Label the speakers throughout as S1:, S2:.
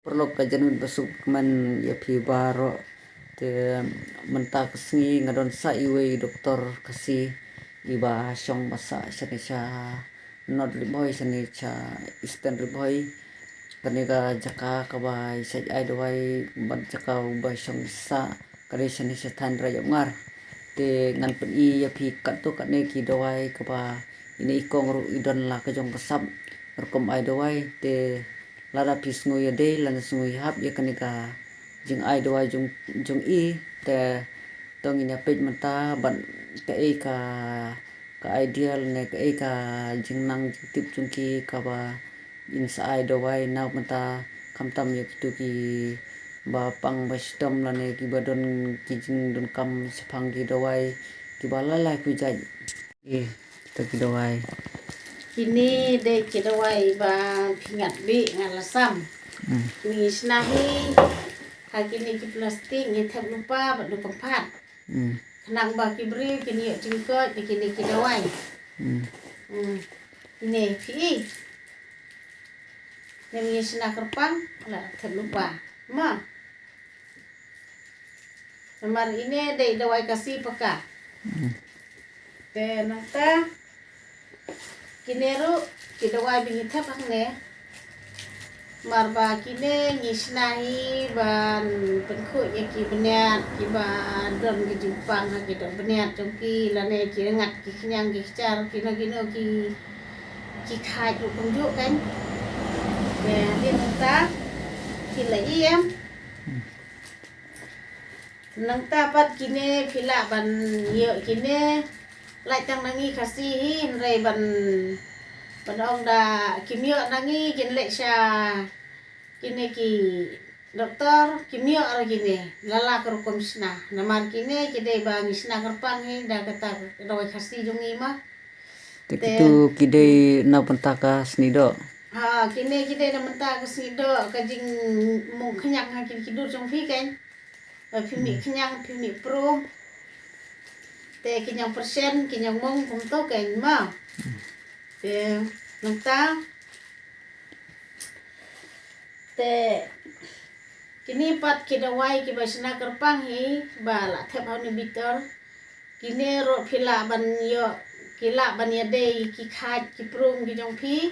S1: perlu kajan besuk man ya pi baro te mentak sengi ngadon sa iwe doktor kasih iba syong basa shanisha not riboy shanisha isten riboy kanega jaka kabai sai ai doi ban jaka ba syong sa kare shanisha than raya ngar te ngan pen i ya pi kat to kat ne ki doi kaba ini ikong ru idon la ka jong kasap rekom ai doi te lara pis ngui ade lan sungui hap ya kanega jeng ai doi jung i te tong ina pej mata ban ka ideal ne ka jeng nang tip jungki ka ba in sa ai doi na mata kam tam ya tu ki ba pang ba stom la ne ki badon ki jing don kam sepang ki doi ki bala la ku jaj ta ki doi
S2: Kini de kidawai ba pingat bi ngalasam. Ni snahi hakini ki plastik ni thep lupa ba du pampat. Nang ba ki bri kini jingko kini kidawai. Ini pi. Ni snah kerpang la thep lupa. Ma. Namar ini de dawai kasih peka. Te nangta kineru kidawai bingi thep hangne marba kine ngisnahi ban penku ya ki beniat ki ban don ki jumpang ha ki don beniat jongki lane ki ngat ki kenyang ki car ki nagino ki khai ku kunjuk kan ya dia nangta ki lai em nangta pat kine phila ban yo kine lại tăng nangi kasih ray ban ong da kimio nangi kin le sha kine ki doktor kimio ara kine lala kerkom sna namar kine kide bang sna kerpang hi da kata doi kasih jungi ma
S1: te tu kide na pentaka snido
S2: ha kine na menta ka snido ka jing mung khnyak ha kin kidur jong phi kan phimi khnyak phimi pro te kinyang persen kinyang mong kumto kain ma te nangta te kini pat kidawai ki basna kerpang hi bala thep hauni bitor kini ro phila ban yo kila ban ya de ki khat ki prum ki jong phi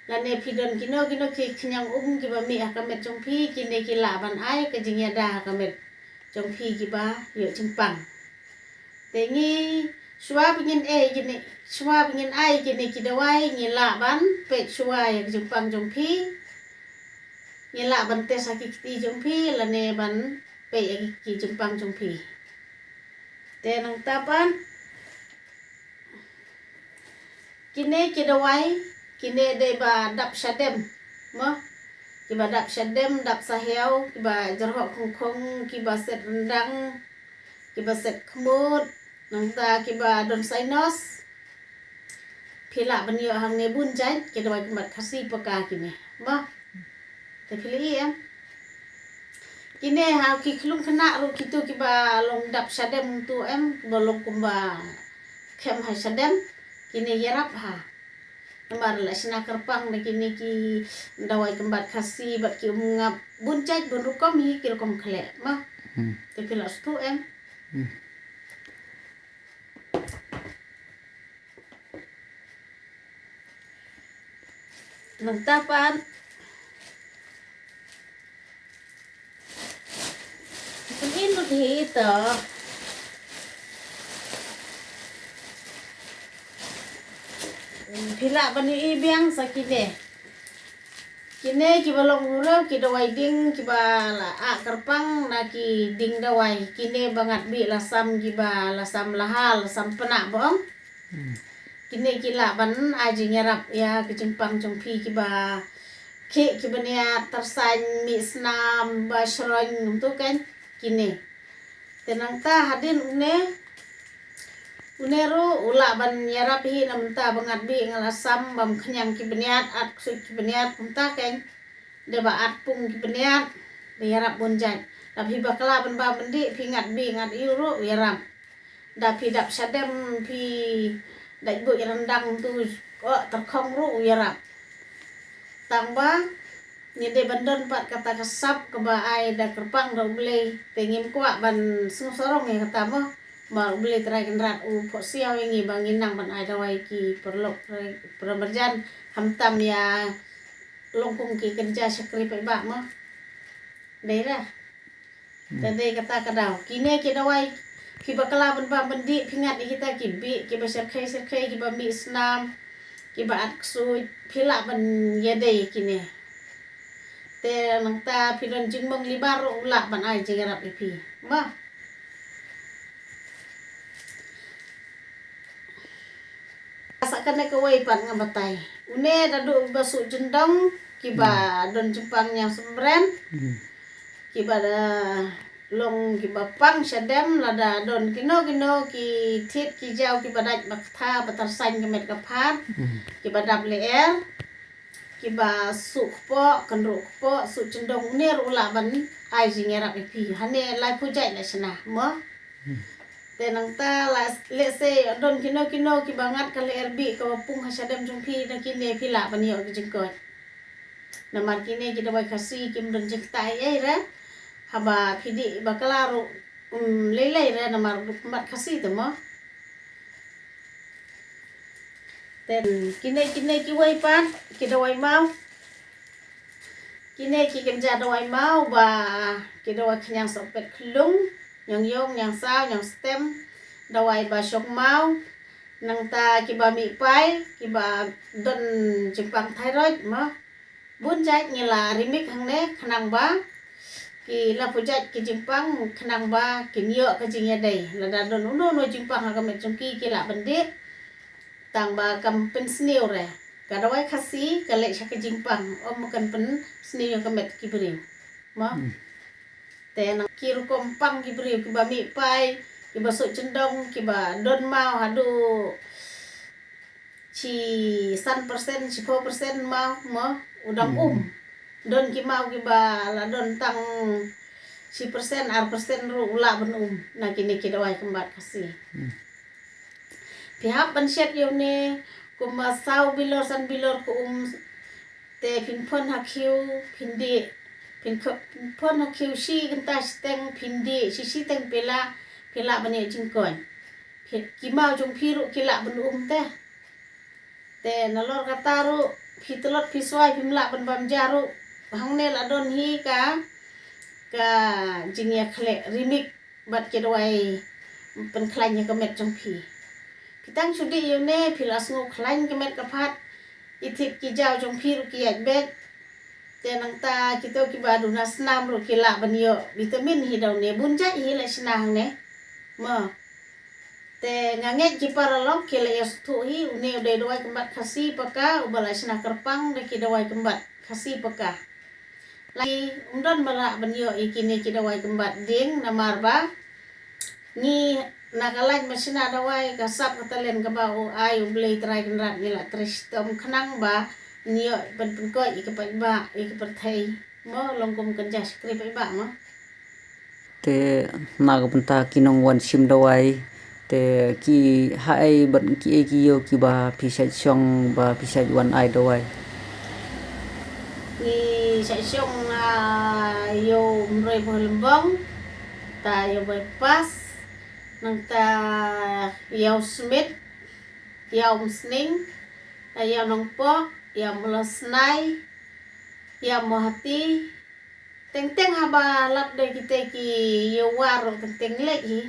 S2: lane phidon kino ki kinyang ki ba mi akamet jong phi kini kila ban ai ka jing ya da akamet jong phi ki ba yo chempang tengi suap ngin gini suap ngin ai gini kidawai ngila ban pe suai yang jumpang jompi ngila ban te sakiti jompi lane ban pe ki jumpang jompi tenang tapan kine kidawai kine de ba dap sadem mo kiba dap sadem dap sahiau kiba jarho khong kiba set rendang kiba set khmut nangta kiba don sainos phila banyo hang ne bun jai kidawai kemat khasi peka kine ma te phili em kine ha ki khlung khana ru kitu kiba long dap sadem tu em bolong kumba khem ha sadem kine yarap ha namar la sina kerpang ne kine ki dawai kembat khasi bat ki ngap bun jai bun rukom hi ki rukom khle ma te phila stu em nagtapan kunin mo dito pila ba ni ibang sa kine kibalong uraw kidawai ding kibala kerpang na ki ding dawai kine bangat bi lasam kiba lasam lahal lasam pena boong kine kila ban aji nyarap ya kecimpang jongpi kiba ke kibania tersain mi snam basroin untuk kan kine tenang ta hadin uneru ula ban nyarap hi namta bangat bi ngalasam bam kenyang kibaniat at kusuk kibaniat kumta kan deba at pung kibaniat de yarap bonjat tapi bakala ban ba bendi pingat bi ngat euro yarap dapi dap sadem pi dai bu rendang tu kok terkong ru yarap tambah Nyede bandon pat kata kesap ke ba ai da kerpang da beli tengim kuak ban sorong ya kata mo ba beli terakin rat po siau ingi banginang ban ai da wai ki perlok perberjan hamtam ya longkung ki kerja sekri pe ba mo daerah tadi kata kadau kine ki da wai ki bakala ban ba bendi pingat kita ki bi ki ba serkai ki ba mi snam ki ba at su pila ban yade kine te nang ta pidon jing mong libar ula ban ai jigarap ipi ma asakan ke wai pan ngabatai une dadu basu jendong kiba don jepang yang sembren kiba da long kiba pang sadem lada don kino ki tit ki jau kiba daj bakta batar sain kemet kapat kiba dap leer kiba su po kendro po su cendong ner ula ban ai jingerap ipi hane lai pujai la sana mo tenang ta la le se don kino ki bangat kale erbi ka pung hasadem jungpi na kine pila ban yo jengkot namar kine kita bai kasi kim don jektai ai ra haba pidi bakalaru lelai ra namar mat kasi tu mo ten kine ki wai pan kita wai mau kine ki kerja da wai mau ba kita wai kenyang sopet klung yang yong yang sao yang stem da wai ba syok mau nang ta ki ba mi pai ki ba don jepang thyroid mo bun jai ngila rimik hang ne khanang ba ki la pujat ki jepang khanang ba ki nyo ka jingya dai la da don no jepang ha ka met jongki ki la bende tang ba kam pen snew re ka da wai khasi ka le sha ka jingpang om kan pen snew ka met ki beriu mo te nang kiru kompang ki beriu ki ba mi pai ki ba so cendong ki ba don mau hadu ci 100% ci 4% mau mo udang don ki mau ki ba la don tang ci persen ru ula ben na kini ki da wai kembat kasih pihak pensiat yone kuma sau bilor san bilor ku te pinpon hakiu pindi pinpon hakiu si genta steng pindi si teng pela bani jingkon kimau jong piru kila ben te nalor kataru pitlot piswai pimla ben bam jaru hangne la don hi ka jingya khle rimik bat kedwai pen klanya kemet jong pi kitang sudi yone pilas ngo klan kemet kapat itit ki jau jong piru ki bet tenang ta kito ki badu nasnam ru kila banyo vitamin hi daw ne bunja hi la sinang ne mo te nganget ki paralok kila yastu hi une de doi kembat khasi paka ubala sina kerpang de ki dawai kembat khasi paka lagi undon bala banyo ikini ki dawai kembat ding namar ba ni nakalan masina dawai kasap katalen ka ba o ay ublay try kenrat nila tristom khanang ba niyo penko ikapat ba ikapatay mo longkom kerja skrip ba mo
S1: te nagapenta kinong wan sim dawai te ki hai ban ki yo ki ba pisai song ba pisai wan ai dawai
S2: ni sa syong yo mroy bolembong ta yo bypass nang ta yaw smith yaw sning yaw nong po yaw mulasnay yaw mohati teng haba lap de kita ki yaw waro teng lek hi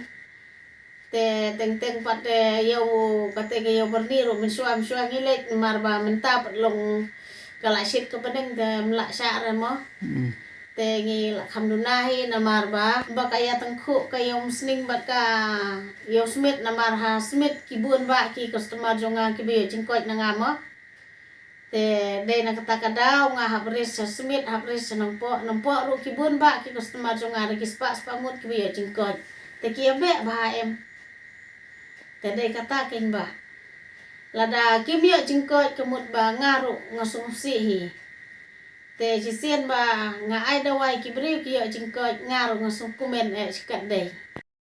S2: te teng pat yaw kate ke yaw berniro mensuam ngilek marba mentap long kalasit ke pedeng de melak syar mo te ngi la khamdunahi namar ba kaya tengku kaya musning bat ka yo smith namar ha smith kibun ba ki customer jonga ki be jingkot nanga mo te de na kata kadau nga habres smith habres nompo ru kibun ba ki customer jonga ki spa mut ki be jingkot te ki be ba em te de kata ken ba lada ki be jingkot kemut ba ngaru ngasung sihi te sisien ba nga ai dawai ki beriu ki yo jingkot ngaru ngasung kumen sikat dei